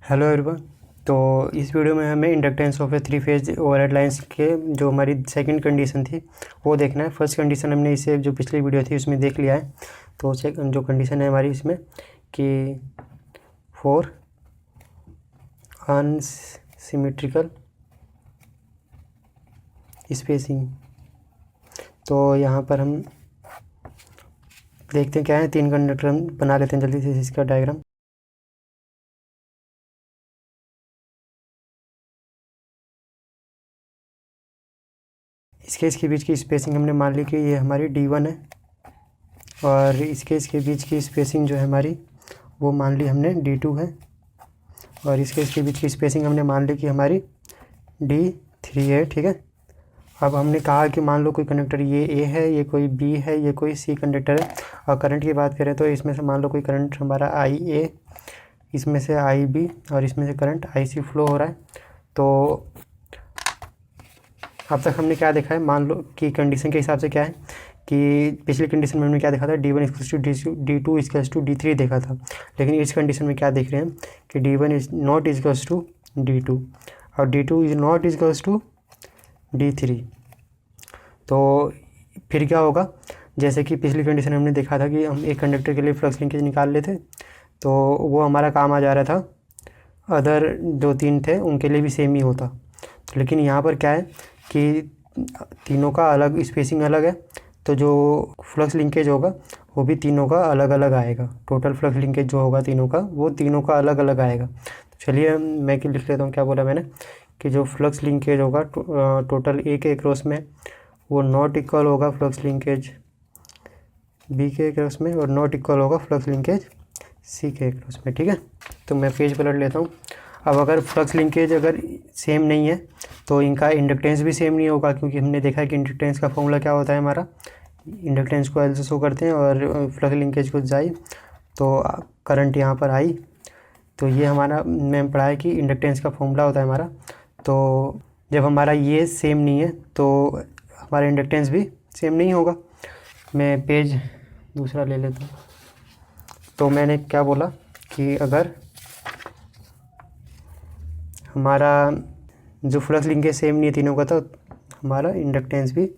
Hello everyone. तो इस video में हमें inductance of A three phase overhead lines के जो हमारी सेकंड कंडीशन थी वो देखना है। फर्स्ट कंडीशन हमने इसे जो पिछली वीडियो थी उसमें देख लिया है। तो जो कंडीशन है हमारी इसमें कि फॉर अनसिमेट्रिकल स्पेसिंग, तो यहाँ पर हम देखते हैं क्या है। तीन कंडक्टर हम बना लेते हैं जल्दी से इसका डायग्राम। इसके बीच की स्पेसिंग हमने मान ली कि ये हमारी D1 है, और इसके बीच की स्पेसिंग जो है हमारी वो मान ली हमने D2 है, और इसके बीच की स्पेसिंग हमने मान ली कि हमारी D3 है। ठीक है। अब हमने कहा कि मान लो कोई कंडक्टर ये A है, ये कोई B है, ये कोई C कंडक्टर है। और करंट की बात करें तो इसमें से मान लो कोई करंट हमारा IA, इसमें से IB और इसमें से करंट IC फ्लो हो रहा है। तो अब तक हमने क्या देखा है, मान लो कि कंडीशन के हिसाब से क्या है कि पिछली कंडीशन में हमने क्या देखा था, D1 equals to D2 equals to D3 देखा था। लेकिन इस कंडीशन में क्या देख रहे हैं कि D1 is not equals to D2 और D2 is not equals to D3। तो फिर क्या होगा, जैसे कि पिछली कंडीशन में हमने देखा था कि हम एक कंडक्टर के लिए फ्लक्स लिंकेज निकाल लेते, तो वो हमारा काम आ जा रहा था। अदर जो तीन थे उनके लिए भी सेम ही होता। लेकिन यहाँ पर क्या है कि तीनों का अलग स्पेसिंग अलग है, तो जो फ्लक्स लिंकेज होगा वो भी तीनों का अलग अलग आएगा। टोटल फ्लक्स लिंकेज जो होगा तीनों का, वो तीनों का अलग अलग आएगा। तो चलिए मैं लिख लेता हूँ क्या बोला मैंने, कि जो फ्लक्स लिंकेज होगा टोटल A के क्रॉस में वो नॉट इक्वल होगा फ्लक्स लिंकेज B के क्रॉस में, और नॉट इक्वल होगा फ्लक्स लिंकेज C के क्रॉस में। ठीक है। तो मैं पेज पलट लेता हूँ। अब अगर फ्लक्स लिंकेज अगर सेम नहीं है तो इनका इंडक्टेंस भी सेम नहीं होगा, क्योंकि हमने देखा है कि इंडक्टेंस का फॉर्मूला क्या होता है हमारा, इंडक्टेंस को L से शो करते हैं और फ्लक्स लिंकेज को जाई, तो करंट यहाँ पर आई। तो ये हमारा मैंने पढ़ा है कि इंडक्टेंस का फॉर्मूला होता है हमारा। तो जब हमारा ये सेम नहीं है तो हमारा इंडक्टेंस भी सेम नहीं होगा। मैं पेज दूसरा ले लेता हूँ। तो मैंने क्या बोला कि अगर हमारा जो फ्लक्स लिंकेज सेम नहीं है तीनों का, तो हमारा इंडक्टेंस भी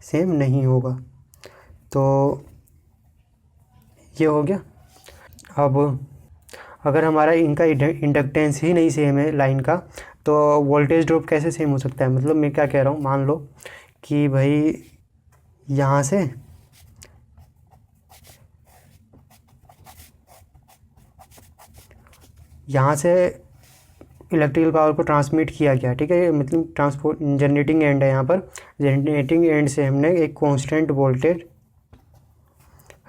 सेम नहीं होगा। तो ये हो गया। अब अगर हमारा इनका इंडक्टेंस ही नहीं सेम है लाइन का, तो वोल्टेज ड्रॉप कैसे सेम हो सकता है। मतलब मैं क्या कह रहा हूँ, मान लो कि भाई यहाँ से इलेक्ट्रिकल पावर को ट्रांसमिट किया गया। ठीक है। मतलब ट्रांसपोर्ट जनरेटिंग एंड है यहाँ पर। जनरेटिंग एंड से हमने एक कांस्टेंट वोल्टेज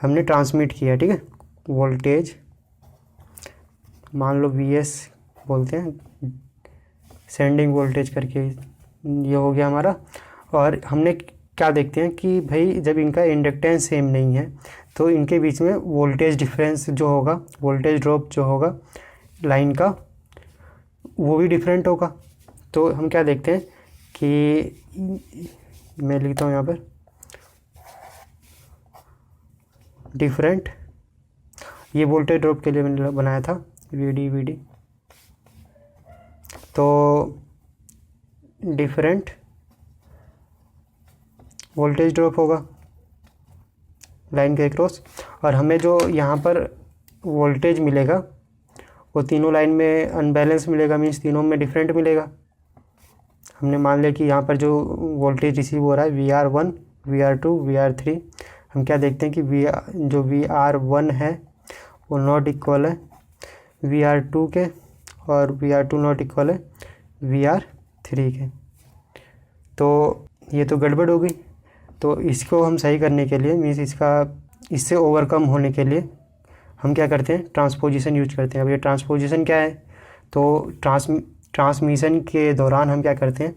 हमने ट्रांसमिट किया। ठीक है। वोल्टेज मान लो VS बोलते हैं, सेंडिंग वोल्टेज करके, ये हो गया हमारा। और हमने क्या देखते हैं कि भाई जब इनका इंडक्टेंस सेम नहीं है तो इनके बीच में वोल्टेज डिफरेंस जो होगा, वोल्टेज ड्रॉप जो होगा लाइन का, वो भी डिफरेंट होगा। तो हम क्या देखते हैं कि मैं लिखता हूँ यहाँ पर डिफरेंट, ये वोल्टेज ड्रॉप के लिए मैंने बनाया था VD। तो डिफरेंट वोल्टेज ड्रॉप होगा लाइन के क्रॉस, और हमें जो यहाँ पर वोल्टेज मिलेगा वो तीनों लाइन में अनबैलेंस मिलेगा, मीन्स तीनों में डिफरेंट मिलेगा। हमने मान लिया कि यहाँ पर जो वोल्टेज रिसीव हो रहा है VR1, VR2, VR3, हम क्या देखते हैं कि जो VR1 है वो नॉट इक्वल है VR2 के, और VR2 नॉट इक्वल है VR3 के। तो ये तो गड़बड़ हो गई। तो इसको हम सही करने के लिए, मीन्स इससे ओवरकम होने के लिए हम क्या करते हैं, ट्रांसपोजिशन यूज करते हैं। अब ये ट्रांसपोजिशन क्या है, तो ट्रांसमिशन के दौरान हम क्या करते हैं,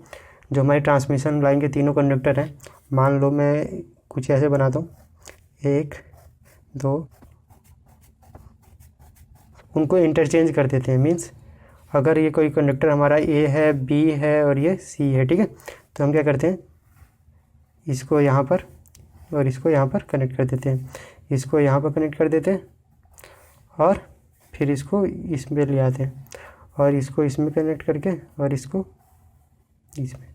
जो हमारी ट्रांसमिशन लाइन के तीनों कंडक्टर हैं, मान लो मैं कुछ ऐसे बनाता हूँ, 1 2, उनको इंटरचेंज कर देते हैं। मीन्स अगर ये कोई कंडक्टर हमारा A है, B है और ये C है, ठीक है, तो हम क्या करते हैं, इसको यहाँ पर और इसको यहाँ पर कनेक्ट कर देते हैं, इसको यहाँ पर कनेक्ट कर देते हैं और फिर इसको इसमें ले आते हैं, और इसको इसमें कनेक्ट करके और इसको इसमें,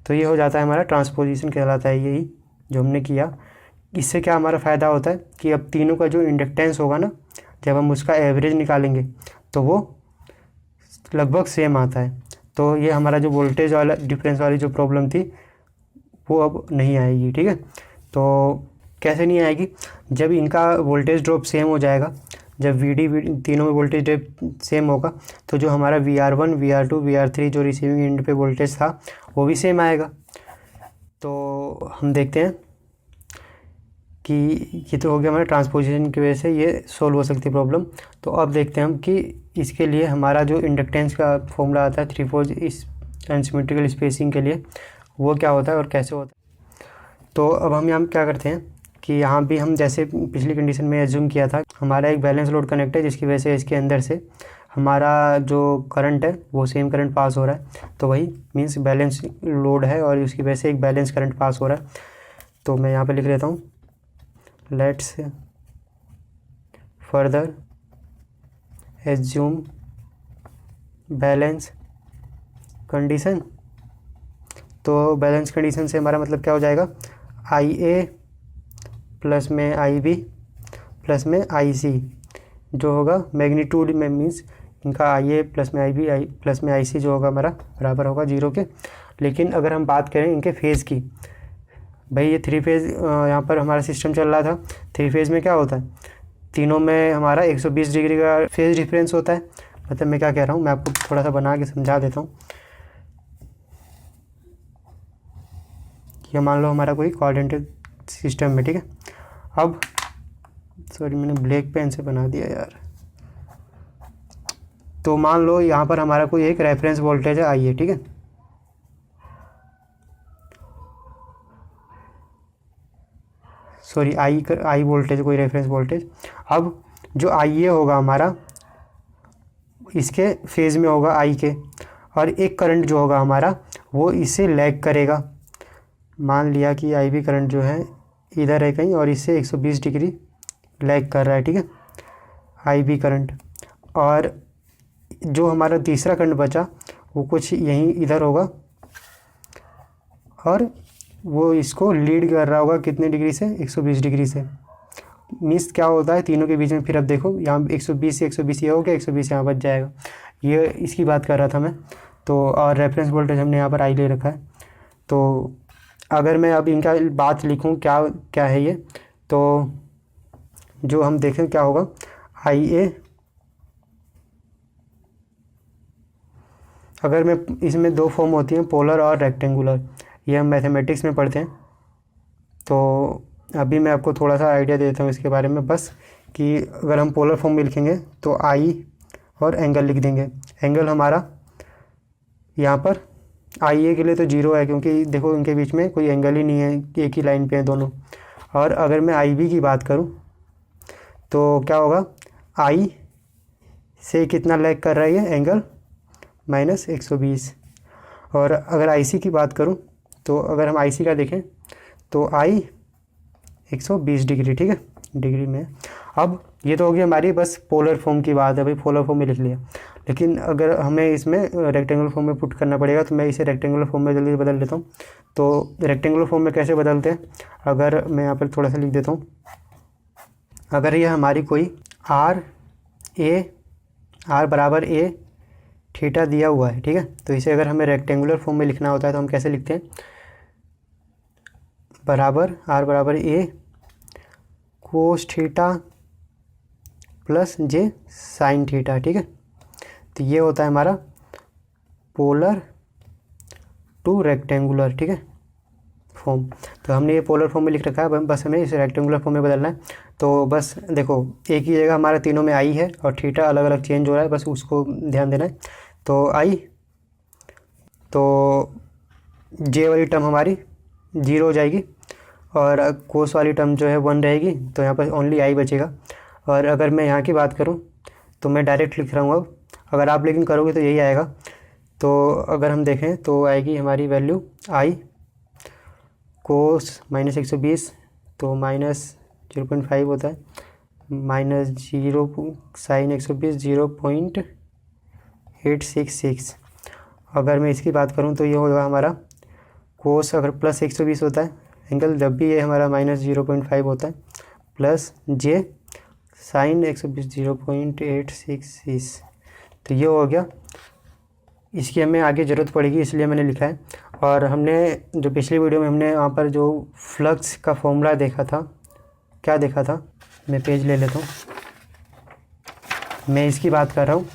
तो ये हो जाता है हमारा ट्रांसपोजिशन कहलाता है यही जो हमने किया। इससे क्या हमारा फ़ायदा होता है कि अब तीनों का जो इंडक्टेंस होगा ना, जब हम उसका एवरेज निकालेंगे तो वो लगभग सेम आता है। तो ये हमारा जो वोल्टेज वाला डिफरेंस वाली जो प्रॉब्लम थी वो अब नहीं आएगी, ठीक है। तो कैसे नहीं आएगी, जब इनका वोल्टेज ड्रॉप सेम हो जाएगा, जब तीनों में वोल्टेज ड्रॉप सेम होगा तो जो हमारा VR1 VR2 VR3 जो रिसीविंग एंड पे वोल्टेज था वो भी सेम आएगा। तो हम देखते हैं कि ये तो हो गया हमारा ट्रांसपोजिशन की वजह से ये सोल्व हो सकती है प्रॉब्लम। तो अब देखते हैं हम कि इसके लिए हमारा जो इंडक्टेंस का फॉर्मूला आता है 3/4 इस अनसिमेट्रिकल स्पेसिंग के लिए, वो क्या होता है और कैसे होता है। तो अब हम यहाँ क्या करते हैं कि यहाँ भी हम जैसे पिछली कंडीशन में एज्यूम किया था, हमारा एक बैलेंस लोड कनेक्ट है जिसकी वजह से इसके अंदर से हमारा जो करंट है वो सेम करंट पास हो रहा है। तो वही मीन्स बैलेंस लोड है और उसकी वजह से एक बैलेंस करंट पास हो रहा है। तो मैं यहाँ पे लिख लेता हूँ, let's further assume balance condition. तो बैलेंस कंडीशन से हमारा मतलब क्या हो जाएगा, IA प्लस में IB प्लस में IC जो होगा मैग्नीट्यूड में, मीन्स इनका IA प्लस में IB प्लस में IC जो होगा हमारा बराबर होगा 0 के। लेकिन अगर हम बात करें इनके फेज़ की, भाई ये 3 फेज़ यहाँ पर हमारा सिस्टम चल रहा था, 3 फेज़ में क्या होता है, तीनों में हमारा 120 डिग्री का फेज़ डिफरेंस होता है। मतलब मैं क्या कह रहा हूँ, मैं आपको थोड़ा सा बना के समझा देता हूँ। ये मान लो हमारा कोई कोऑर्डिनेटेड सिस्टम है, ठीक है। अब सॉरी मैंने ब्लैक पेन से बना दिया यार। तो मान लो यहाँ पर हमारा कोई एक रेफरेंस वोल्टेज है IA, ठीक है। सॉरी आई वोल्टेज, कोई रेफरेंस वोल्टेज। अब जो IA होगा हमारा इसके फेज़ में होगा I के, और एक करंट जो होगा हमारा वो इससे लैग करेगा। मान लिया कि IB करंट जो है इधर है कहीं और इससे 120 डिग्री लैग कर रहा है, ठीक है, IB करंट। और जो हमारा तीसरा करंट बचा वो कुछ यहीं इधर होगा और वो इसको लीड कर रहा होगा कितने डिग्री से, 120 डिग्री से। मीन्स क्या होता है तीनों के बीच में, फिर अब देखो यहाँ 120 से 120 ये हो गया, 120 यहाँ बच जाएगा। ये इसकी बात कर रहा था मैं। तो और रेफरेंस वोल्टेज हमने यहाँ पर I ले रखा है। तो अगर मैं अब इनका बात लिखूँ क्या क्या है ये, तो जो हम देखें क्या होगा, IA अगर मैं इसमें दो फॉर्म होती हैं, पोलर और रेक्टेंगुलर, ये हम मैथमेटिक्स में पढ़ते हैं। तो अभी मैं आपको थोड़ा सा आइडिया देता हूँ इसके बारे में बस, कि अगर हम पोलर फॉर्म में लिखेंगे तो I और एंगल लिख देंगे। एंगल हमारा यहाँ पर IA के लिए तो 0 है, क्योंकि देखो इनके बीच में कोई एंगल ही नहीं है, एक ही लाइन पे है दोनों। और अगर मैं IB की बात करूँ तो क्या होगा, I से कितना लैग कर रहा है ये एंगल, -120। और अगर IC की बात करूं तो अगर हम IC का देखें तो I 120 डिग्री, ठीक है, डिग्री में। अब ये तो हो गई हमारी बस पोलर फॉर्म की बात है, भाई पोलर फॉर्म में लिख लिया। लेकिन अगर हमें इसमें रेक्टेंगुलर फॉर्म में पुट करना पड़ेगा तो मैं इसे रेक्टेंगुलर फॉर्म में जल्दी बदल देता हूँ। तो रेक्टेंगुलर फॉर्म में कैसे बदलते हैं, अगर मैं यहाँ पर थोड़ा सा लिख देता हूँ। अगर ये हमारी कोई R बराबर A थीटा दिया हुआ है, ठीक है, तो इसे अगर हमें रेक्टेंगुलर फॉर्म में लिखना होता है तो हम कैसे लिखते हैं, बराबर R बराबर A cos theta plus J sine theta, ठीक है। तो ये होता है हमारा पोलर टू रेक्टेंगुलर, ठीक है, फॉर्म। तो हमने ये पोलर फॉर्म में लिख रखा है, बस हमें इसे रेक्टेंगुलर फॉर्म में बदलना है। तो बस देखो एक ही जगह हमारा तीनों में I है और थीटा अलग अलग चेंज हो रहा है, बस उसको ध्यान देना है। तो I, तो J वाली टर्म हमारी 0 हो जाएगी और कोस वाली टर्म जो है 1 रहेगी, तो यहाँ पर ओनली I बचेगा। और अगर मैं यहाँ की बात करूँ तो मैं डायरेक्ट लिख रहा हूँ अब, अगर आप लेकिन करोगे तो यही आएगा। तो अगर हम देखें तो आएगी हमारी वैल्यू I कोस -120, तो -0.5 होता है, -0 साइन 120 0.8 0.866। अगर मैं इसकी बात करूँ तो ये होगा हमारा कोस, अगर प्लस 120 होता है एंगल, जब भी ये हमारा माइनस 0.5 होता है, प्लस जे साइन 120 0.866। तो ये हो गया। इसकी हमें आगे ज़रूरत पड़ेगी इसलिए मैंने लिखा है। और हमने जो पिछली वीडियो में हमने वहाँ पर जो फ्लक्स का फॉर्मूला देखा था, क्या देखा था, मैं पेज ले लेता हूँ। मैं इसकी बात कर रहा हूँ,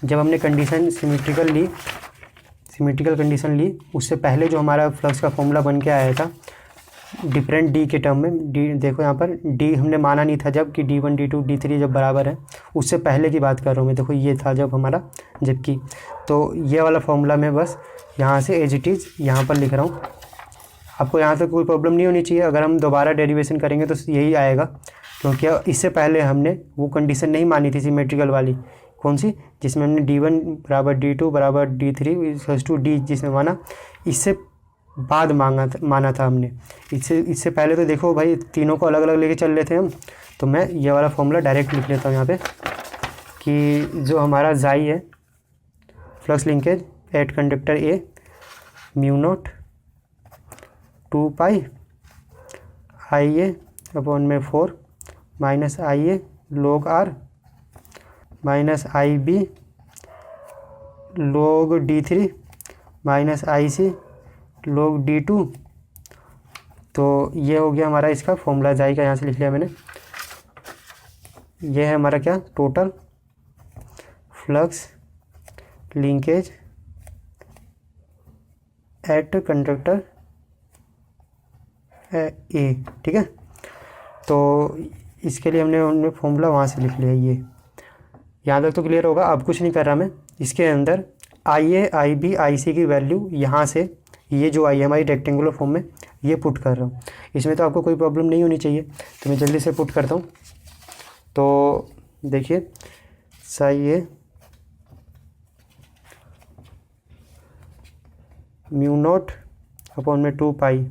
जब हमने कंडीशन सिमेट्रिकल कंडीशन ली, उससे पहले जो हमारा फ्लक्स का फॉर्मूला बन के आया था डिफरेंट डी के टर्म में। डी देखो यहाँ पर डी हमने माना नहीं था जब कि D1 D2 D3 जब बराबर है, उससे पहले की बात कर रहा हूँ मैं। देखो ये था जब हमारा, जबकि तो ये वाला फॉर्मूला मैं बस यहाँ से एज इट इज़ यहाँ पर लिख रहा हूँ। आपको यहाँ तक कोई प्रॉब्लम नहीं होनी चाहिए। अगर हम दोबारा डेरिवेशन करेंगे तो यही आएगा, क्योंकि इससे पहले हमने वो कंडीशन नहीं मानी थी सिमेट्रिकल वाली। कौन सी? जिसमें हमने D1 बराबर D2 बराबर D3 इक्वल्स टू D जिसमें माना, इससे बाद माना था हमने। इससे पहले तो देखो भाई तीनों को अलग अलग लेके चल रहे थे हम। तो मैं ये वाला फॉर्मूला डायरेक्ट लिख लेता हूँ यहाँ पे कि जो हमारा जाई है flux linkage at conductor A mu naught 2 pi I A upon में 4 minus I A log r minus I B log D3 minus I C log D2। तो ये हो गया हमारा इसका फॉर्मूला जाई का, यहाँ से लिख लिया मैंने। ये है हमारा क्या, total flux linkage at conductor A, ठीक है। तो इसके लिए हमने फॉर्मूला वहाँ से लिख लिया। ये यहाँ तक तो क्लियर होगा। अब कुछ नहीं कर रहा मैं, इसके अंदर आई ए आई बी आई सी की वैल्यू यहाँ से, ये जो आई है हमारी रेक्टेंगुलर फॉर्म में, ये पुट कर रहा हूँ। इसमें तो आपको कोई प्रॉब्लम नहीं होनी चाहिए, तो मैं जल्दी से पुट करता हूँ। तो देखिए सही है, म्यू नॉट अपॉन में 2 पाई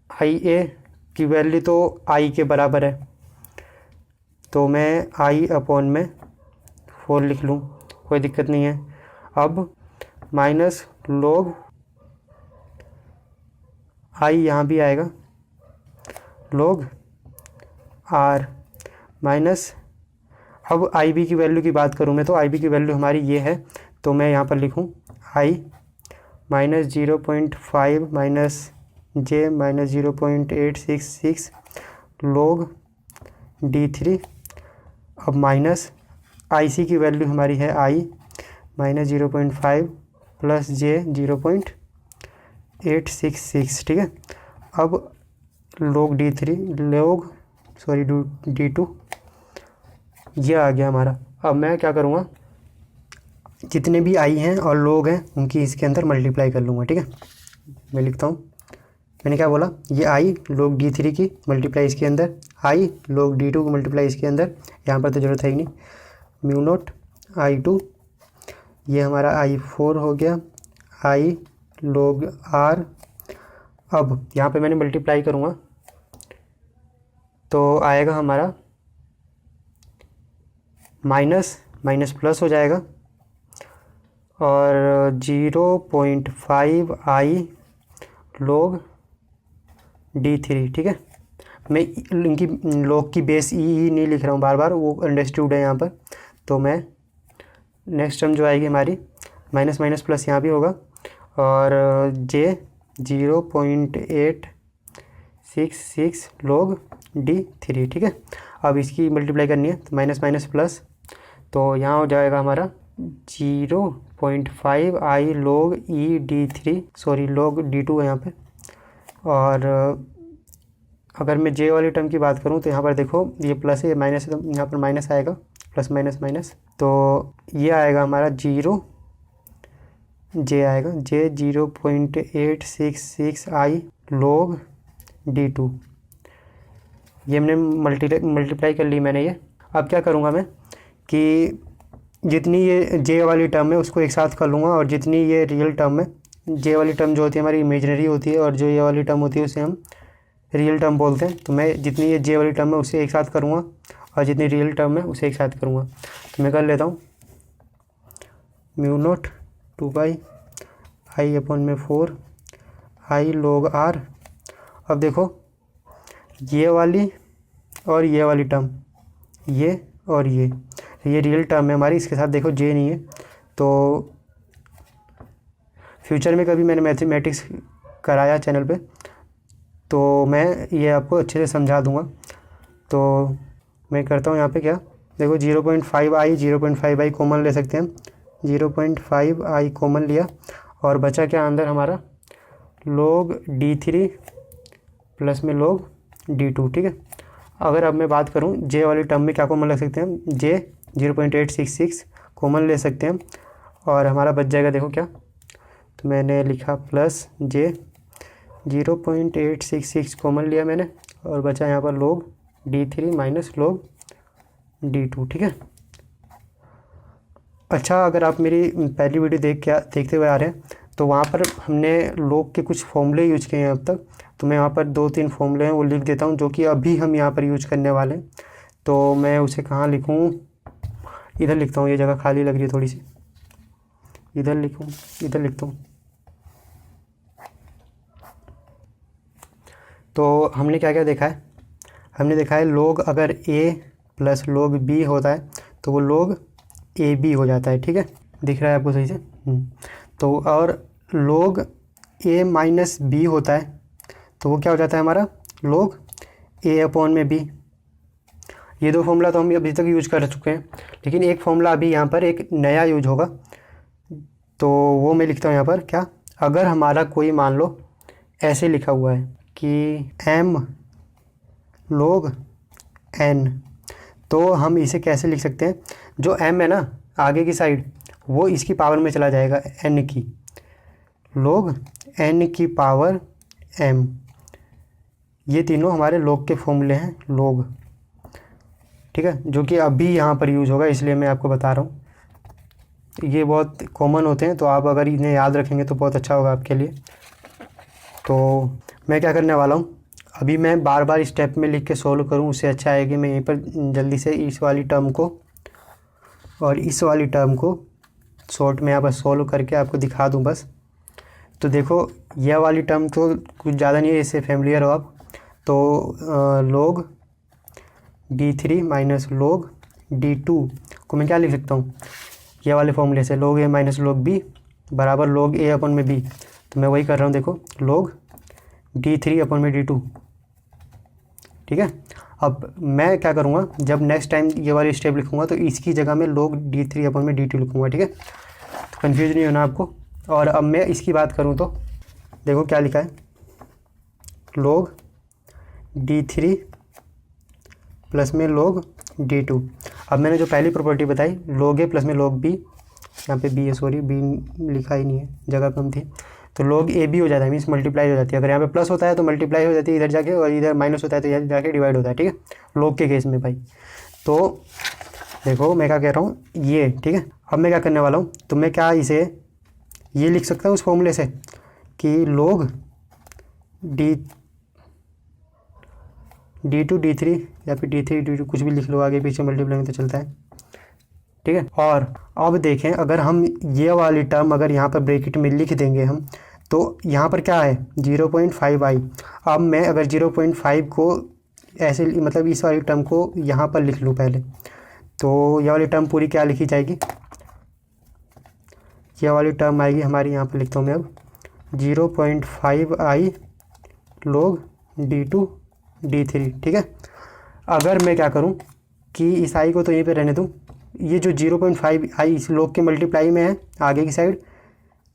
आई ए की वैल्यू तो आई के बराबर है, तो मैं आई अपॉन में 4 लिख लूँ, कोई दिक्कत नहीं है। अब माइनस log आई यहाँ भी आएगा log r माइनस, अब आई बी की वैल्यू की बात करूँ मैं तो आई बी की वैल्यू हमारी ये है, तो मैं यहाँ पर लिखूँ आई माइनस 0.5 माइनस जे माइनस 0.866 log D3। अब माइनस आई सी की वैल्यू हमारी है आई माइनस 0.5 प्लस जे 0.866, ठीक है। अब log D3 D2 ये आ गया हमारा। अब मैं क्या करूँगा, जितने भी आई हैं और लोग हैं उनकी इसके अंदर मल्टीप्लाई कर लूँगा, ठीक है। मैं लिखता हूँ, मैंने क्या बोला, ये आई log D3 की मल्टीप्लाई इसके अंदर, आई log D2 की मल्टीप्लाई इसके अंदर, यहाँ पर तो ज़रूरत है ही नहीं, म्यू नॉट I2, ये हमारा I4 हो गया, आई log R। अब यहाँ पे मैंने मल्टीप्लाई करूँगा तो आएगा हमारा माइनस माइनस प्लस हो जाएगा, और 0.5 आई log D3, ठीक है। मैं इनकी log की बेस ई नहीं लिख रहा हूँ बार बार, वो अंडरस्टूड है यहाँ पर। तो मैं नेक्स्ट टर्म जो आएगी हमारी माइनस माइनस प्लस यहाँ भी होगा, और जे 0.866 log D3, ठीक है। अब इसकी मल्टीप्लाई करनी है तो माइनस माइनस प्लस, तो यहाँ हो जाएगा हमारा 0.5 आई log D3, sorry log D2 है यहाँ पे। और अगर मैं जे वाली टर्म की बात करूँ तो यहाँ पर देखो ये प्लस है, ये माइनस है, तो यहाँ पर माइनस आएगा, प्लस माइनस माइनस, तो ये आएगा हमारा जे आएगा जे 0.866 आई log D2। ये हमने मल्टीप्लाई कर ली मैंने ये। अब क्या करूँगा मैं कि जितनी ये जे वाली टर्म है उसको एक साथ कर लूँगा, और जितनी ये रियल टर्म है, जे वाली टर्म जो होती है हमारी इमेजिनरी होती है, और जो ये वाली टर्म होती है उसे हम रियल टर्म बोलते हैं। तो मैं जितनी ये जे वाली टर्म है उसे एक साथ करूँगा, और जितनी रियल टर्म है उसे एक साथ करूँगा। तो मैं कर लेता हूँ, mu naught 2/i/4 i log r। अब देखो ये वाली और ये वाली टर्म, ये और ये रियल टर्म है हमारी, इसके साथ देखो जे नहीं है। तो फ्यूचर में कभी मैंने मैथमेटिक्स कराया चैनल पे तो मैं ये आपको अच्छे से समझा दूंगा। तो मैं करता हूँ यहाँ पे क्या, देखो 0.5i 0.5i कॉमन ले सकते हैं, 0.5i कॉमन लिया और बचा क्या अंदर हमारा, log d3 प्लस में log d2। ठीक है, अगर अब मैं बात करूँ जे वाली टर्म में क्या कॉमन ले सकते हैं, जे 0.866 कॉमन ले सकते हैं और हमारा बच जाएगा देखो क्या, तो मैंने लिखा प्लस जे 0.866 कॉमन लिया मैंने और बचा यहाँ पर log d3 minus log d2। ठीक है, अच्छा अगर आप मेरी पहली वीडियो देखते हुए आ रहे हैं तो वहाँ पर हमने log के कुछ फॉर्मूले यूज किए हैं अब तक, तो मैं यहाँ पर 2-3 फॉर्मूले हैं वो लिख देता हूँ जो कि अभी हम यहाँ पर यूज करने वाले हैं। तो मैं उसे कहाँ लिखूँ, इधर लिखता हूँ, ये जगह खाली लग रही है थोड़ी सी, इधर लिखूँ, इधर लिखता हूँ। तो हमने क्या क्या देखा है, हमने देखा है log अगर a प्लस log b होता है तो वो log ab हो जाता है। ठीक है, दिख रहा है आपको सही से। तो और log a माइनस b होता है तो वो क्या हो जाता है हमारा log a/b। ये दो फॉर्मूला तो हम अभी तक यूज कर चुके हैं, लेकिन एक फॉर्मूला अभी यहाँ पर एक नया यूज होगा, तो वो मैं लिखता हूँ यहाँ पर क्या, अगर हमारा कोई मान लो ऐसे लिखा हुआ है कि m log n, तो हम इसे कैसे लिख सकते हैं, जो m है ना आगे की साइड वो इसकी पावर में चला जाएगा n की, log n की पावर m। ये तीनों हमारे log के फॉर्मूले हैं, log। ठीक है, जो कि अभी यहाँ पर यूज़ होगा इसलिए मैं आपको बता रहा हूँ। ये बहुत कॉमन होते हैं तो आप अगर इन्हें याद रखेंगे तो बहुत अच्छा होगा आपके लिए। तो मैं क्या करने वाला हूँ, अभी मैं बार बार स्टेप में लिख के सोल्व करूँ, उससे अच्छा है कि मैं यहीं पर जल्दी से इस वाली टर्म को और इस वाली टर्म को शॉर्ट में यहाँ पर सोल्व करके आपको दिखा दूँ बस। तो देखो यह वाली टर्म तो कुछ ज़्यादा नहीं है, इससे फेमिलियर हो आप। तो log d3 minus log d2 को मैं क्या लिख सकता हूँ, ये वाले फॉर्मूले से log a minus log b बराबर log a/b। तो मैं वही कर रहा हूँ, देखो log d3/d2। ठीक है, अब मैं क्या करूँगा, जब नेक्स्ट टाइम ये वाली स्टेप लिखूँगा तो इसकी जगह में log d3/d2 लिखूँगा। ठीक है, तो कन्फ्यूज नहीं होना आपको। और अब मैं इसकी बात करूँ तो देखो क्या लिखा है, log d3 प्लस में log d2। अब मैंने जो पहली प्रॉपर्टी बताई log a प्लस में log b, यहाँ पे b है, सॉरी b लिखा ही नहीं है, जगह कम थी, तो log a b हो जाता है, मीन्स मल्टीप्लाई हो जाती है। अगर यहाँ पे प्लस होता है तो मल्टीप्लाई हो जाती है इधर जाके, और इधर माइनस होता है तो इधर जाके डिवाइड होता है। ठीक है, log के केस में भाई। तो देखो मैं क्या कह रहा हूँ ये, ठीक है। अब मैं क्या करने वाला हूँ, तो मैं क्या इसे ये लिख सकता हूँ उस फॉर्मूले से कि log d2 d3 या फिर d3 d2 कुछ भी लिख लो, आगे पीछे मल्टीप्लाई में तो चलता है। ठीक है, और अब देखें अगर हम ये वाली टर्म अगर यहाँ पर ब्रैकेट में लिख देंगे हम, तो यहाँ पर क्या है 0.5i। अब मैं अगर 0.5 को ऐसे मतलब इस वाली टर्म को यहाँ पर लिख लूँ पहले, तो ये वाली टर्म पूरी क्या लिखी जाएगी, ये वाली टर्म आएगी हमारी, यहाँ पर लिखता हूँ मैं अब 0.5i log d2 d3। ठीक है, अगर मैं क्या करूं कि इस आई को तो यहीं पे रहने दूं, ये जो 0.5i इस log के मल्टीप्लाई में है आगे की साइड,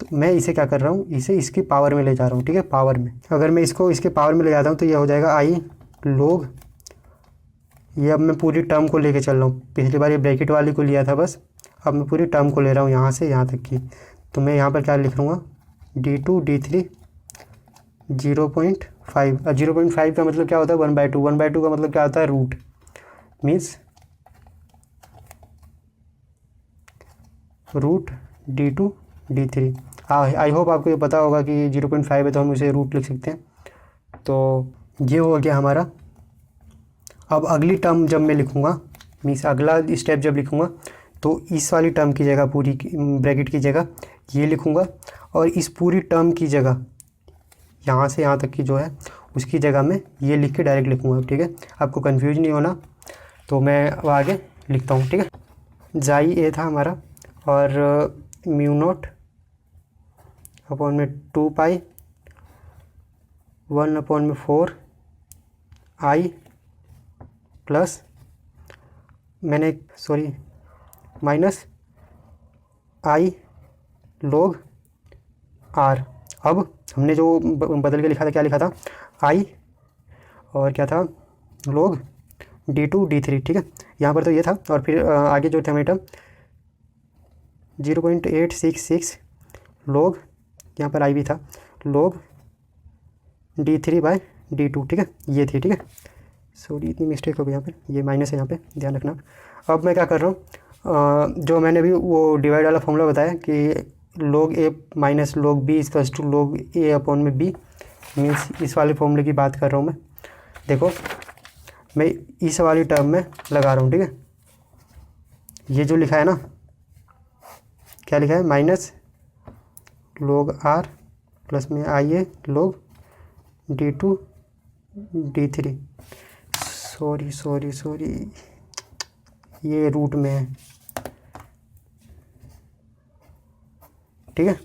तो मैं इसे क्या कर रहा हूं, इसे इसकी पावर में ले जा रहा हूं। ठीक है, पावर में अगर मैं इसको इसके पावर में ले जाता हूं तो ये हो जाएगा i log, ये अब मैं पूरी टर्म को लेके चल रहा हूँ, पिछली बार ये ब्रैकेट वाली को लिया था बस, अब मैं पूरी टर्म को ले रहा हूँ यहाँ से यहाँ तक की। तो मैं यहाँ पर क्या लिख लूँगा d2 d3 0.5। अब 0.5 का मतलब क्या होता है 1/2, 1/2 का मतलब क्या होता है root, means root d2 d3। I hope आपको ये पता होगा कि 0.5 है तो हम इसे रूट लिख सकते हैं। तो ये हो गया हमारा। अब अगली टर्म जब मैं लिखूँगा, मीन्स अगला स्टेप जब लिखूँगा, तो इस वाली टर्म की जगह पूरी ब्रैकेट की जगह ये लिखूँगा, और इस पूरी टर्म की जगह यहाँ से यहाँ तक की जो है उसकी जगह में ये लिख के डायरेक्ट लिखूँगा, ठीक है। आपको कन्फ्यूज नहीं होना, तो मैं अब आगे लिखता हूँ, ठीक है। जाई ए था हमारा, और म्यू नॉट अपॉन में 2 पाई 1 अपॉन में 4 I plus minus I log R. अब हमने जो बदल के लिखा था, क्या लिखा था, आई और क्या था, log d2 d3, ठीक है। यहाँ पर तो ये था, और फिर आगे जो था मेरा 0.866 log, यहाँ पर आई भी था, log d3/d2, ठीक है, ये थी, ठीक है। सॉरी इतनी मिस्टेक हो गई यहाँ पे, ये माइनस है यहाँ पे, ध्यान रखना। अब मैं क्या कर रहा हूँ, जो मैंने भी वो डिवाइड वाला फॉर्मूला बताया कि log a minus log b equals to log a upon में b, मीन्स इस वाले फॉर्मूले की बात कर रहा हूँ मैं। देखो मैं इस वाली टर्म में लगा रहा हूँ, ठीक है। ये जो लिखा है ना, क्या लिखा है, माइनस log r प्लस में आई A log d2 d3, sorry ये रूट में है, ठीक है।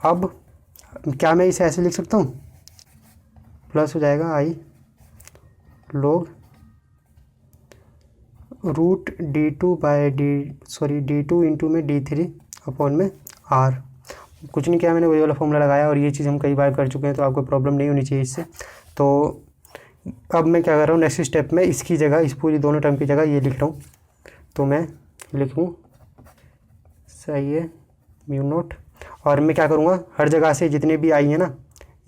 अब क्या मैं इसे ऐसे लिख सकता हूँ, प्लस हो जाएगा आई log रूट d2 इंटू में d3 अपॉन में r। कुछ नहीं किया मैंने, वही वाला फॉर्मूला लगाया, और ये चीज़ हम कई बार कर चुके हैं, तो आपको प्रॉब्लम नहीं होनी चाहिए इससे। तो अब मैं क्या कर रहा हूँ, नेक्स्ट स्टेप में इसकी जगह, इस पूरी दोनों टर्म की जगह ये लिख रहा हूँ। तो मैं लिखूँ सही है म्यू नॉट, और मैं क्या करूँगा, हर जगह से जितने भी आई है ना,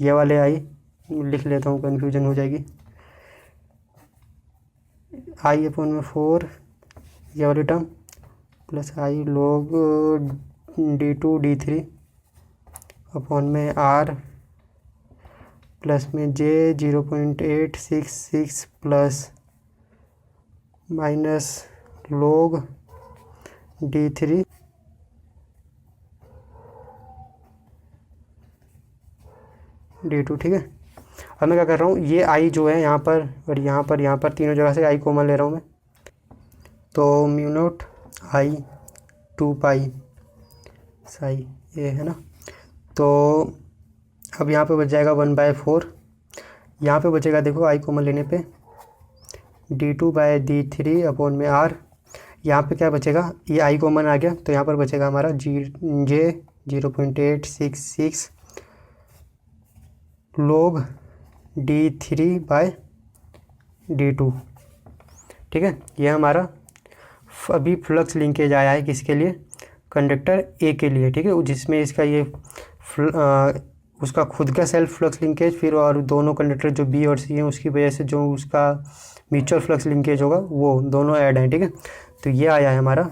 ये वाले आई लिख लेता हूँ, कन्फ्यूजन हो जाएगी। आई अपॉन में 4 ये वाली टर्म प्लस आई log d2 d3 अपॉन में r प्लस में j 0.866 plus minus log d3 d2, ठीक है। अब मैं क्या कर रहा हूँ, ये आई जो है यहाँ पर और यहाँ पर तीनों जगह से आई कॉमन ले रहा हूँ मैं। तो म्यू नॉट आई 2 पाई साई, ये है ना। तो अब यहाँ पे बच जाएगा 1/4, यहाँ पे बचेगा देखो आई कॉमन लेने पे d2/d3 अपॉन में r। यहाँ पे क्या बचेगा, ये आई कॉमन आ गया, तो यहाँ पर बचेगा हमारा j 0.866 log d3/d2, ठीक है। ये हमारा अभी फ्लक्स लिंकेज आया है किसके लिए, कंडक्टर ए के लिए, ठीक है, जिसमें इसका ये उसका खुद का सेल्फ फ्लक्स लिंकेज, फिर और दोनों कंडक्टर जो बी और सी हैं उसकी वजह से जो उसका म्यूचुअल फ्लक्स लिंकेज होगा वो दोनों ऐड हैं, ठीक है। तो ये आया है हमारा।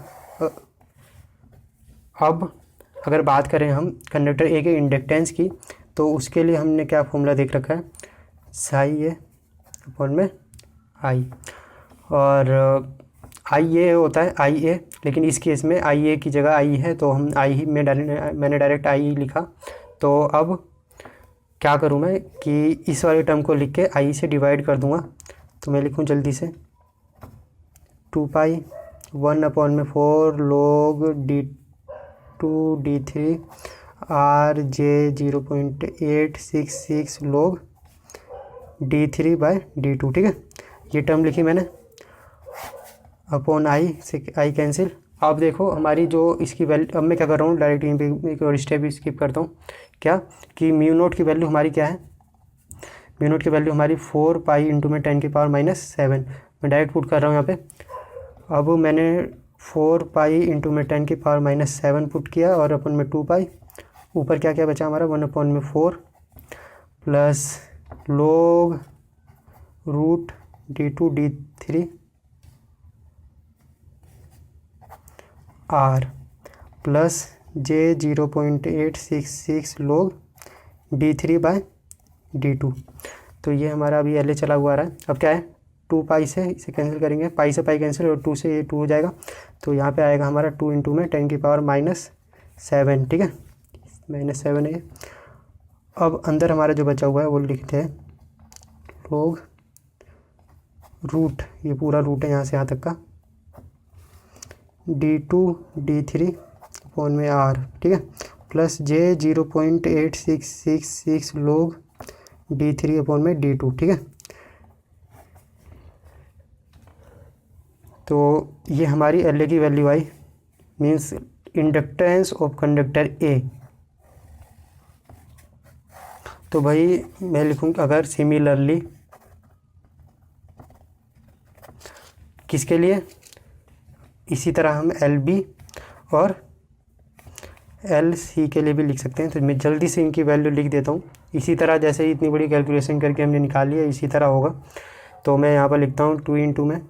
अब अगर बात करें हम कंडक्टर ए के इंडक्टेंस की, तो उसके लिए हमने क्या फॉर्मूला देख रखा है, साई ए अपॉन में आई, और आई ए होता है आई ए, लेकिन इस केस में आई ए की जगह आई है, तो हम आई ही में मैंने डायरेक्ट आई ही लिखा। तो अब क्या करूँ मैं कि इस वाले टर्म को लिख के आई से डिवाइड कर दूँगा। तो मैं लिखूँ जल्दी से 2 पाई 1 अपॉन में 4 log d2 d3 r j 0.866 log d3/d2, ठीक है। ये टर्म लिखी मैंने, अपॉन आई से आई कैंसिल। अब देखो हमारी जो इसकी वैल्यू, अब मैं क्या कर रहा हूँ, डायरेक्ट यहीं पे एक और स्टेप स्किप करता हूँ, क्या कि म्यू नोट की वैल्यू हमारी क्या है, म्यू नोट की वैल्यू हमारी 4 पाई इंटू में 10 की पावर -7, मैं डायरेक्ट पुट कर रहा हूँ यहाँ पे। अब मैंने 4 पाई इंटू में 10 की पावर -7 पुट किया, और अपन में 2 पाई, ऊपर क्या क्या बचा हमारा 1/4 plus log root d2 d3 r plus j 0.866 log d3/d2। तो ये हमारा अभी एल ए चला हुआ रहा है। अब क्या है 2 पाई से इसे कैंसिल करेंगे, पाई से पाई कैंसिल और 2 से ये 2 हो जाएगा, तो यहाँ पे आएगा हमारा 2 इंटू में 10⁻⁷, ठीक है, -7 है। अब अंदर हमारा जो बचा हुआ है वो लिखते हैं लोग रूट, ये पूरा रूट है यहाँ से यहाँ तक का, d2d3/r, ठीक है, प्लस j 0.8666 लोग d3/d2, ठीक है। तो ये हमारी एल ए की value I, means inductance of conductor A. तो भाई मैं लिखूँगा अगर सिमिलरली किसके लिए, इसी तरह हम एल बी और एल सी के लिए भी लिख सकते हैं। तो मैं जल्दी से इनकी वैल्यू लिख देता हूँ, इसी तरह जैसे इतनी बड़ी कैलकुलेशन करके हमने निकाली है इसी तरह होगा। तो मैं यहाँ पर लिखता हूँ 2 इंटू में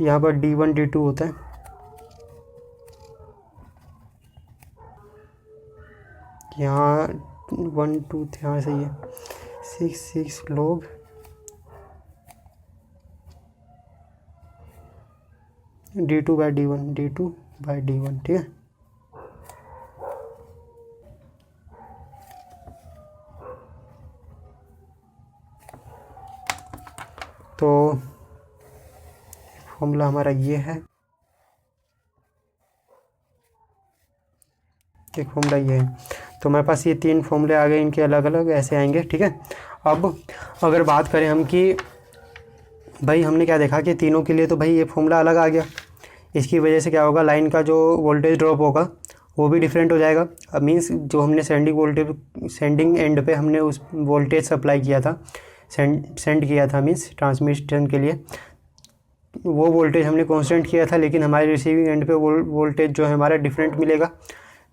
यहाँ पर d1 d2 होता है, यहाँ 1 2 यहाँ सही है, 6 लोग d2/d1, ठीक है। तो फॉर्मूला हमारा ये है, एक फॉर्मूला ये है। तो हमारे पास ये 3 फॉर्मूले आ गए, इनके अलग अलग ऐसे आएंगे, ठीक है। अब अगर बात करें हम कि भाई हमने क्या देखा कि तीनों के लिए तो भाई ये फॉर्मूला अलग आ गया, इसकी वजह से क्या होगा, लाइन का जो वोल्टेज ड्रॉप होगा वो भी डिफरेंट हो जाएगा। अब मीन्स जो हमने सेंडिंग एंड पे हमने उस वोल्टेज सप्लाई किया था, सेंड किया था मीन्स ट्रांसमिशन के लिए, वो वोल्टेज हमने कांस्टेंट किया था, लेकिन हमारे रिसीविंग एंड पे वोल्टेज जो है हमारा डिफरेंट मिलेगा।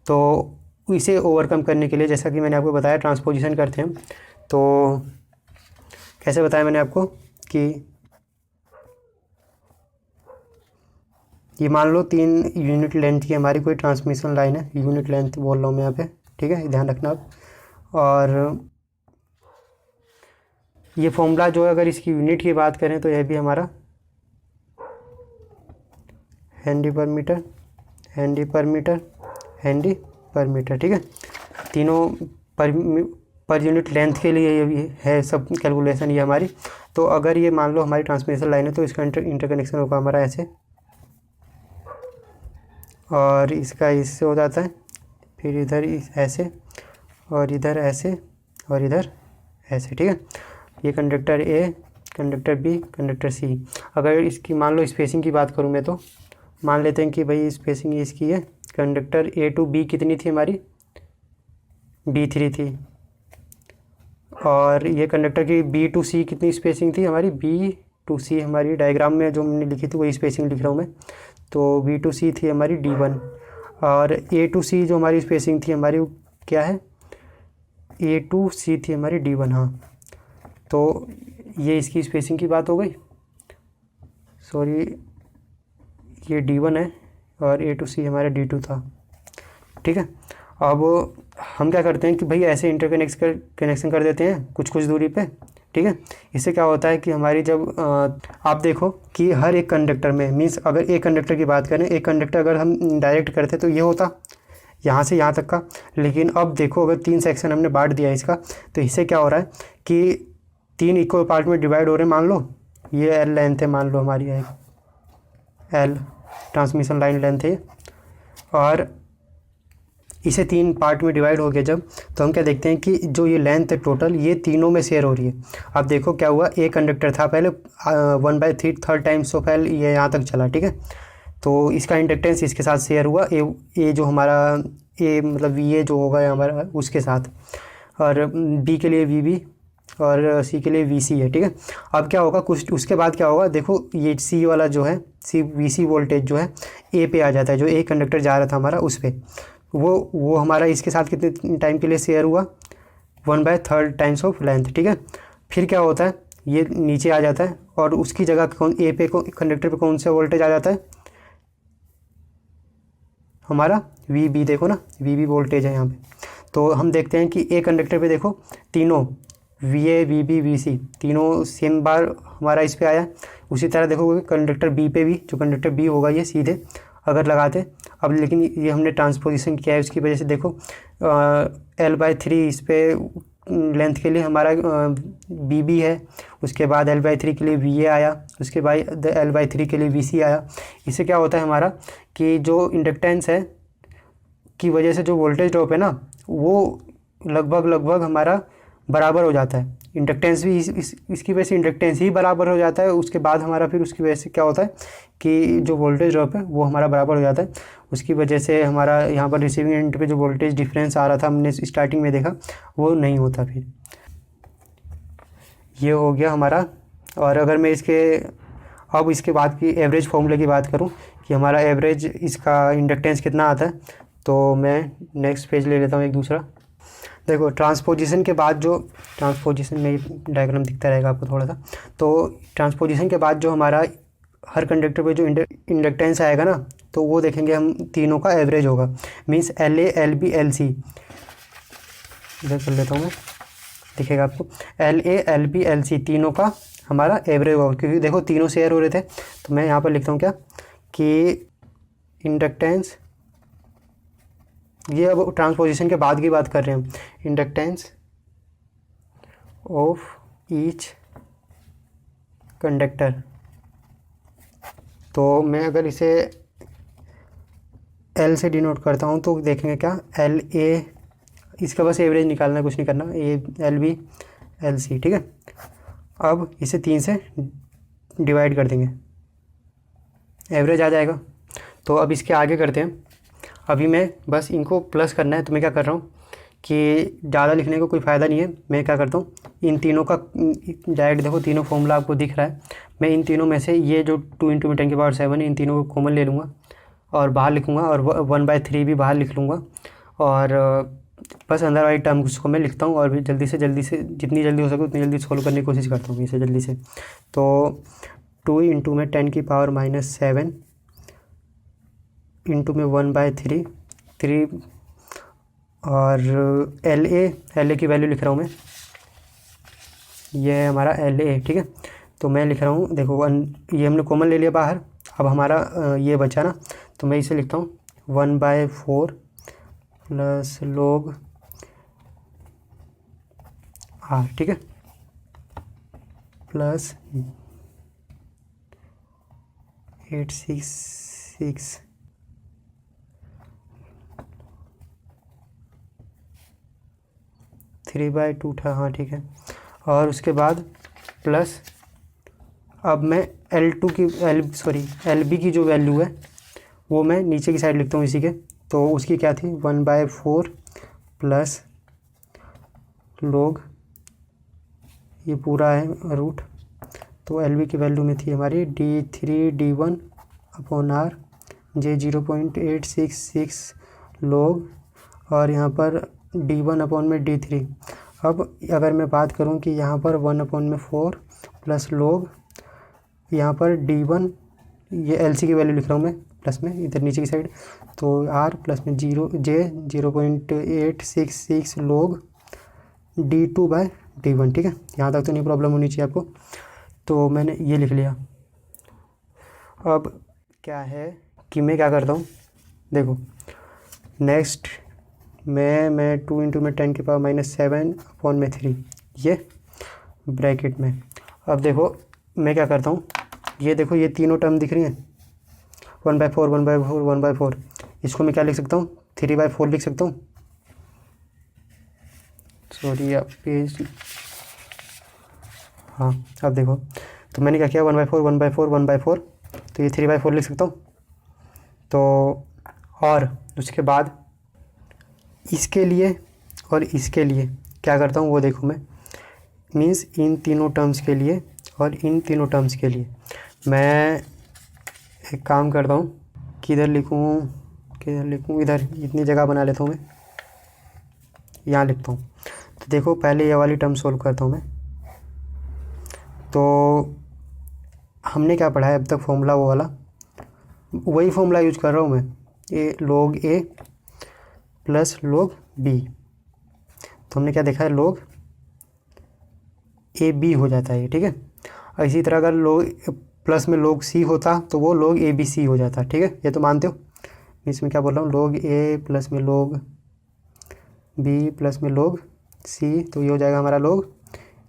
तो इसे ओवरकम करने के लिए जैसा कि मैंने आपको बताया ट्रांसपोजिशन करते हैं। तो कैसे बताया मैंने आपको कि ये मान लो 3 यूनिट लेंथ की हमारी कोई ट्रांसमिशन लाइन है, यूनिट लेंथ बोल रहा हूँ मैं यहाँ पे, ठीक है, ध्यान रखना आप। और ये फॉर्मूला जो है अगर इसकी यूनिट की बात करें तो यह भी हमारा हेनरी पर मीटर, ठीक है। तीनों पर यूनिट लेंथ के लिए ये भी है सब कैलकुलेशन ये हमारी। तो अगर ये मान लो हमारी ट्रांसमिशन लाइन है तो इसका इंटरकनेक्शन होगा हमारा ऐसे, और इसका इससे हो जाता है, फिर इधर ऐसे और इधर ऐसे और इधर ऐसे, ठीक है। ये conductor A, conductor B, conductor C. अगर इसकी मान लो स्पेसिंग की बात करूँ मैं तो मान लेते हैं कि भाई स्पेसिंग इसकी है, कंडक्टर ए टू बी कितनी थी हमारी, d3 थी, और ये कंडक्टर की बी टू सी कितनी स्पेसिंग थी हमारी, बी टू सी हमारी डायग्राम में जो हमने लिखी थी वही स्पेसिंग लिख रहा हूँ मैं। तो बी टू सी थी हमारी d1, और ए टू सी जो हमारी स्पेसिंग थी हमारी क्या है, ए टू सी थी हमारी d1, हाँ। तो ये इसकी स्पेसिंग की बात हो गई, सॉरी ये d1 है और ए टू सी हमारा d2 था, ठीक है। अब हम क्या करते हैं कि भाई ऐसे कनेक्शन कर देते हैं कुछ दूरी पे, ठीक है। इससे क्या होता है कि हमारी जब आप देखो कि हर एक कंडक्टर में, मीन्स अगर एक कंडक्टर की बात करें, एक कंडक्टर अगर हम डायरेक्ट करते तो ये होता यहाँ से यहाँ तक का, लेकिन अब देखो अगर 3 सेक्शन हमने बांट दिया इसका, तो इससे क्या हो रहा है कि 3 इक्वल पार्ट में डिवाइड हो रहे हैं। मान लो ये एल लेंथ है, मान लो हमारी एल ट्रांसमिशन लाइन लेंथ है, और इसे 3 पार्ट में डिवाइड हो गया जब, तो हम क्या देखते हैं कि जो ये लेंथ है टोटल ये तीनों में शेयर हो रही है। अब देखो क्या हुआ, एक कंडक्टर था पहले 1/3 थर्ड टाइम्स ऑफ एल ये यहाँ तक चला, ठीक है। तो इसका इंडक्टेंस इसके साथ शेयर हुआ, ए जो हमारा ए मतलब ये जो होगा हमारा उसके साथ, और बी के लिए वी बी और सी के लिए वी सी है, ठीक है। अब क्या होगा, कुछ उसके बाद क्या होगा, देखो ये सी वाला जो है सी वी सी वोल्टेज जो है ए पे आ जाता है, जो एक कंडक्टर जा रहा था हमारा उस पर, वो हमारा इसके साथ कितने टाइम के लिए शेयर हुआ, 1/3 टाइम्स ऑफ लेंथ, ठीक है। फिर क्या होता है, ये नीचे आ जाता है और उसकी जगह ए पे कंडक्टर पे कौन सा वोल्टेज आ जाता है, हमारा VB, देखो ना VB वोल्टेज है यहाँ पे। तो हम देखते हैं कि ए कंडक्टर पे देखो तीनों VA VB VC तीनों सेम बार हमारा इस पे आया। उसी तरह देखोगे कंडक्टर बी पे भी, जो कंडक्टर बी होगा ये सीधे अगर लगाते, अब लेकिन ये हमने ट्रांसपोजिशन किया है, उसकी वजह से देखो L/3 इस पे लेंथ के लिए हमारा BB है, उसके बाद L/3 के लिए VA आया, उसके बाद L/3 के लिए VC आया। इससे क्या होता है हमारा कि जो इंडक्टेंस है की वजह से जो वोल्टेज ड्रॉप है ना, वो लगभग हमारा बराबर हो जाता है। इंडक्टेंस भी इसकी वजह से इंडक्टेंस ही बराबर हो जाता है। उसके बाद हमारा फिर उसकी वजह से क्या होता है कि जो वोल्टेज ड्रॉप है वो हमारा बराबर हो जाता है। उसकी वजह से हमारा यहाँ पर रिसीविंग एंड पे जो वोल्टेज डिफरेंस आ रहा था, हमने स्टार्टिंग में देखा, वो नहीं होता। फिर ये हो गया हमारा। और अगर मैं अब इसके बाद की एवरेज फॉर्मूले की बात करूँ कि हमारा एवरेज इसका इंडक्टेंस कितना आता है, तो मैं नेक्स्ट पेज ले लेता हूँ एक दूसरा। देखो ट्रांसपोजिशन के बाद जो ट्रांसपोजिशन में डायग्राम दिखता रहेगा आपको थोड़ा सा। तो ट्रांसपोजिशन के बाद जो हमारा हर कंडक्टर पे जो इंडक्टेंस आएगा ना, तो वो देखेंगे हम तीनों का एवरेज होगा। मीन्स LA LB LC, इधर कर लेता हूँ मैं, दिखेगा आपको LA LB LC तीनों का हमारा एवरेज होगा। क्योंकि देखो तीनों शेयर हो रहे थे, तो मैं यहाँ पर लिखता हूँ क्या कि इंडक्टेंस, ये अब ट्रांसपोजिशन के बाद की बात कर रहे हैं हम, इंडक्टेंस ऑफ ईच कंडक्टर। तो मैं अगर इसे L से डिनोट करता हूँ तो देखेंगे क्या, LA, इसका बस एवरेज निकालना, कुछ नहीं करना, LB LC, ठीक है। अब इसे 3 से डिवाइड कर देंगे, एवरेज आ जाएगा। तो अब इसके आगे करते हैं। अभी मैं बस इनको प्लस करना है, तो मैं क्या कर रहा हूँ कि ज़्यादा लिखने को कोई फ़ायदा नहीं है। मैं क्या करता हूँ, इन तीनों का डायरेक्ट देखो तीनों फॉर्मूला आपको दिख रहा है, मैं इन तीनों में से ये जो 2 × 10⁻⁷ है, इन तीनों को कॉमन ले लूँगा और बाहर लिखूँगा, और 1/3 भी बाहर लिख लूँगा। और बस अंदर वाली टर्म उसको मैं लिखता हूँ, और भी जल्दी से जितनी जल्दी हो सके उतनी जल्दी सॉल्व करने की कोशिश करता हूँ इसे जल्दी से। तो 2 × में 10⁻⁷ इंटू में 1/3 और LA की वैल्यू लिख रहा हूँ मैं, ये है हमारा LA, ठीक है। तो मैं लिख रहा हूँ, देखो ये हमने कॉमन ले लिया बाहर, अब हमारा ये बचा ना, तो मैं इसे लिखता हूँ 1/4 प्लस log R, ठीक है, प्लस 866 3/2 था, हाँ ठीक है। और उसके बाद प्लस, अब मैं LB की जो वैल्यू है वो मैं नीचे की साइड लिखता हूँ इसी के। तो उसकी क्या थी, 1/4 प्लस log, ये पूरा है रूट। तो LB की वैल्यू में थी हमारी D3D1/R जे 0.866 log, और यहाँ पर D1/D3। अब अगर मैं बात करूँ कि यहाँ पर 1/4 प्लस log, यहाँ पर D1, ये LC की वैल्यू लिख रहा हूँ मैं प्लस में इधर नीचे की साइड, तो R प्लस में 0.866 log D2/D1, ठीक है। यहाँ तक तो नहीं प्रॉब्लम होनी चाहिए आपको। तो मैंने ये लिख लिया। अब क्या है कि मैं क्या करता हूँ, देखो नेक्स्ट मैं 2 × में 10⁻⁷/3 ये ब्रैकेट में। अब देखो मैं क्या करता हूँ, ये देखो ये तीनों टर्म दिख रही हैं, 1/4 1/4 1/4, इसको मैं क्या लिख सकता हूँ, 3/4 लिख सकता हूँ। सॉरी आप पेज, हाँ अब देखो, तो मैंने क्या किया, 1/4 1/4 1/4, तो ये 3/4 लिख सकता हूँ। तो और उसके बाद इसके लिए और इसके लिए क्या करता हूँ वो देखो मैं, मीन्स इन तीनों टर्म्स के लिए और इन तीनों टर्म्स के लिए मैं एक काम करता हूँ, किधर लिखूँ किधर लिखूँ, इधर इतनी जगह बना लेता हूँ मैं, यहाँ लिखता हूँ। तो देखो पहले ये वाली टर्म सोल्व करता हूँ मैं। तो हमने क्या पढ़ा है अब तक, फॉर्मूला वो वाला, वही फॉर्मूला यूज कर रहा हूँ मैं, log a plus log b। तो हमने क्या देखा है, log ए बी हो जाता है ये, ठीक है। और इसी तरह अगर log प्लस में log c होता तो वो log ए बी सी हो जाता, ठीक है। ये तो मानते हो, इसमें क्या बोल रहा हूँ, log a प्लस में log b प्लस में log c, तो ये हो जाएगा हमारा log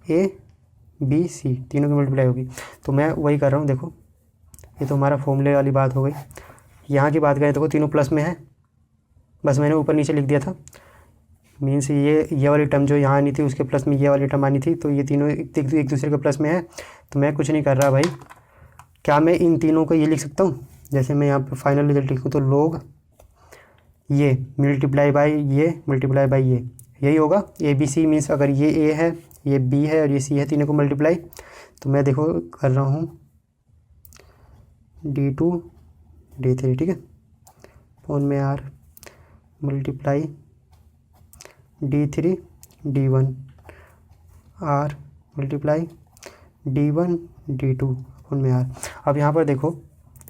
a b c, तीनों की मल्टीप्लाई होगी। तो मैं वही कर रहा हूँ, देखो ये तो हमारा फॉर्मूले वाली बात हो गई। यहाँ की बात करें देखो तीनों प्लस में है, बस मैंने ऊपर नीचे लिख दिया था, मीन्स ये वाली टर्म जो यहाँ आनी थी उसके प्लस में ये वाली टर्म आनी थी, तो ये तीनों एक दूसरे के प्लस में है। तो मैं कुछ नहीं कर रहा भाई, क्या मैं इन तीनों को ये लिख सकता हूँ, जैसे मैं यहाँ पे फाइनल रिजल्ट लिखूँ तो log ये मल्टीप्लाई बाई ये मल्टीप्लाई बाई ये, यही होगा। ए बी सी मीन्स अगर ये ए है, ये बी है और ये सी है, तीनों को मल्टीप्लाई। तो मैं देखो कर रहा हूँ D2 D3, ठीक है, फोन में R multiply D3 D1 R multiply D1 D2 phone में R। अब यहाँ पर देखो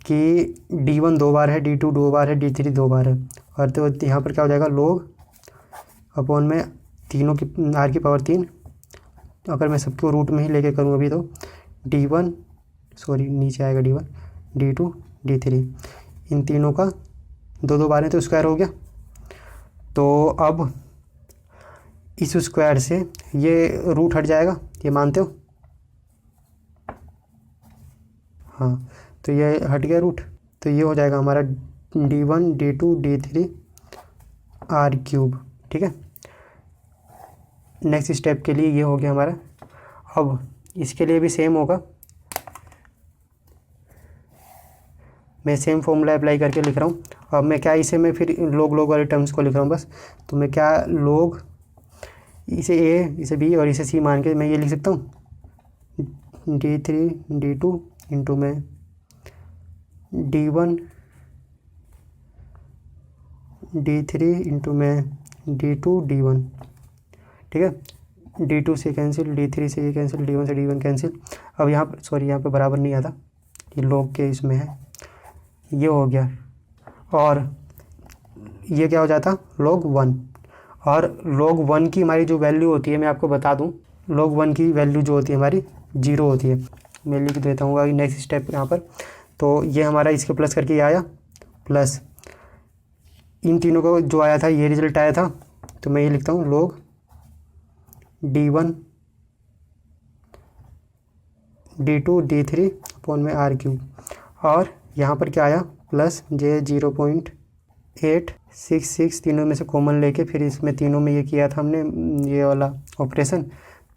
कि D1 दो बार है, D2 दो बार है, D3 दो बार है, और तो यहाँ पर क्या हो जाएगा, log अपॉन में तीनों की R की पावर 3। तो अगर मैं सबको रूट में ही लेके करूँ अभी तो D1 सॉरी नीचे आएगा D1 D2 D3, इन तीनों का दो दो बार है तो स्क्वायर हो गया। तो अब इस स्क्वायर से ये रूट हट जाएगा, ये मानते हो, हाँ, तो ये हट गया रूट। तो ये हो जाएगा हमारा D1 D2 D3 R cube, ठीक है। नेक्स्ट स्टेप के लिए ये हो गया हमारा। अब इसके लिए भी सेम होगा, मैं सेम फॉर्मूला अप्लाई करके लिख रहा हूँ। अब मैं क्या, इसे मैं फिर log वाले टर्म्स को लिख रहा हूँ बस। तो मैं क्या, log इसे a इसे b और इसे c मान के मैं ये लिख सकता हूँ, D3 D2 इंटू में D1 D3 इंटू में D2 D1, ठीक है। D2 से कैंसिल, D3 से ये कैंसिल, D1 से D1 कैंसिल। अब यहाँ पर सॉरी यहाँ पे बराबर नहीं आता, ये log के इसमें है, ये हो गया। और ये क्या हो जाता, log 1। और log 1 की हमारी जो वैल्यू होती है मैं आपको बता दूं, log 1 की वैल्यू जो होती है हमारी 0 होती है। मैं लिख देता हूँ अभी नेक्स्ट स्टेप यहाँ पर। तो ये हमारा इसके प्लस करके ये आया, प्लस इन तीनों को जो आया था ये रिजल्ट आया था। तो मैं ये लिखता हूँ log D1 D2 D3 upon में R क्यूब। और यहाँ पर क्या आया, प्लस जे 0.866, तीनों में से कॉमन लेके फिर इसमें तीनों में ये किया था हमने ये वाला ऑपरेशन।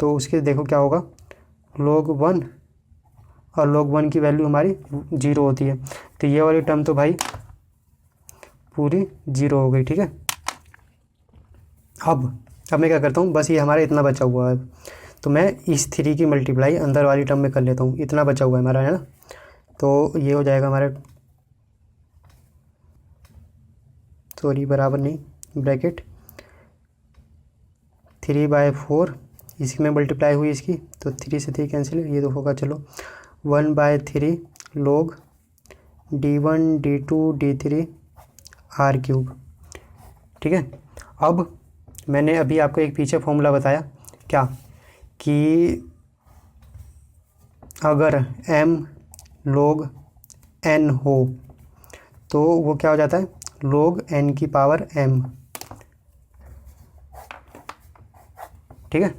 तो उसके देखो क्या होगा, log 1 और log 1 की वैल्यू हमारी 0 होती है। तो ये वाली टर्म तो भाई पूरी 0 हो गई, ठीक है। अब मैं क्या करता हूँ, बस ये हमारा इतना बचा हुआ है, तो मैं इस 3 की मल्टीप्लाई अंदर वाली टर्म में कर लेता हूँ। इतना बचा हुआ है हमारा, है ना। तो ये हो जाएगा हमारा, सॉरी बराबर नहीं, ब्रैकेट 3/4 इसी में मल्टीप्लाई हुई इसकी, तो 3 से 3 कैंसिल, ये तो होगा चलो 1/3 log D1 D2 D3 R cube, ठीक है। अब मैंने अभी आपको एक पीछे फॉर्मूला बताया क्या, कि अगर m log n हो तो वो क्या हो जाता है, log n की पावर m, ठीक है।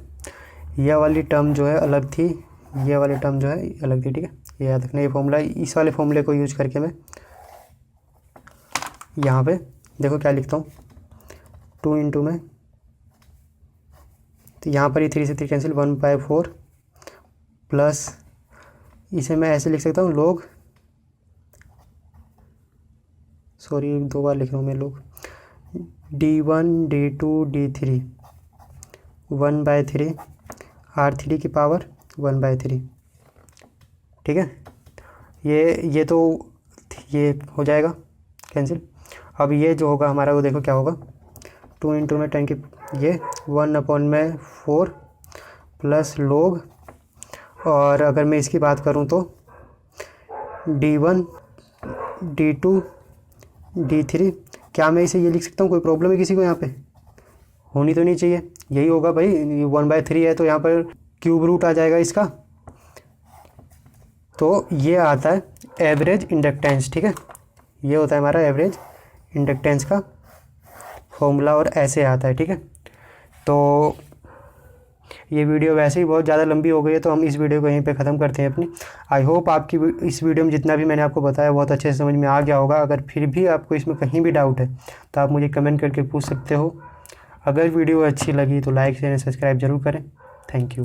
यह वाली टर्म जो है अलग थी, ये वाली टर्म जो है अलग थी, ठीक है। ये याद रखना, ये फॉर्मूला, इस वाले फॉर्मूले को यूज करके मैं यहाँ पे देखो क्या लिखता हूँ, 2 इंटू में, तो यहाँ पर ही 3 से 3 कैंसिल, 1/4 प्लस इसे मैं ऐसे लिख सकता हूँ log, सॉरी 2 बार लिख रहा हूँ मैं, log D1 D2 D3 1/3 R3 की पावर 1/3, ठीक है। ये तो ये हो जाएगा कैंसिल। अब ये जो होगा हमारा, वो देखो क्या होगा, 2 इंटू में 10 की ये 1/4 प्लस लोग, और अगर मैं इसकी बात करूँ तो D1 D2 D3, क्या मैं इसे ये लिख सकता हूँ? कोई प्रॉब्लम है किसी को? यहाँ पे होनी तो नहीं चाहिए, यही होगा भाई, 1/3 है तो यहाँ पर क्यूब रूट आ जाएगा इसका। तो ये आता है एवरेज इंडक्टेंस, ठीक है, ये होता है हमारा एवरेज इंडक्टेंस का फॉर्मूला, और ऐसे आता है, ठीक है। तो ये वीडियो वैसे ही बहुत ज़्यादा लंबी हो गई है, तो हम इस वीडियो को यहीं पे ख़त्म करते हैं अपनी। आई होप आपकी इस वीडियो में जितना भी मैंने आपको बताया बहुत अच्छे से समझ में आ गया होगा। अगर फिर भी आपको इसमें कहीं भी डाउट है तो आप मुझे कमेंट करके पूछ सकते हो। अगर वीडियो अच्छी लगी तो लाइक शेयर सब्सक्राइब जरूर करें। Thank you.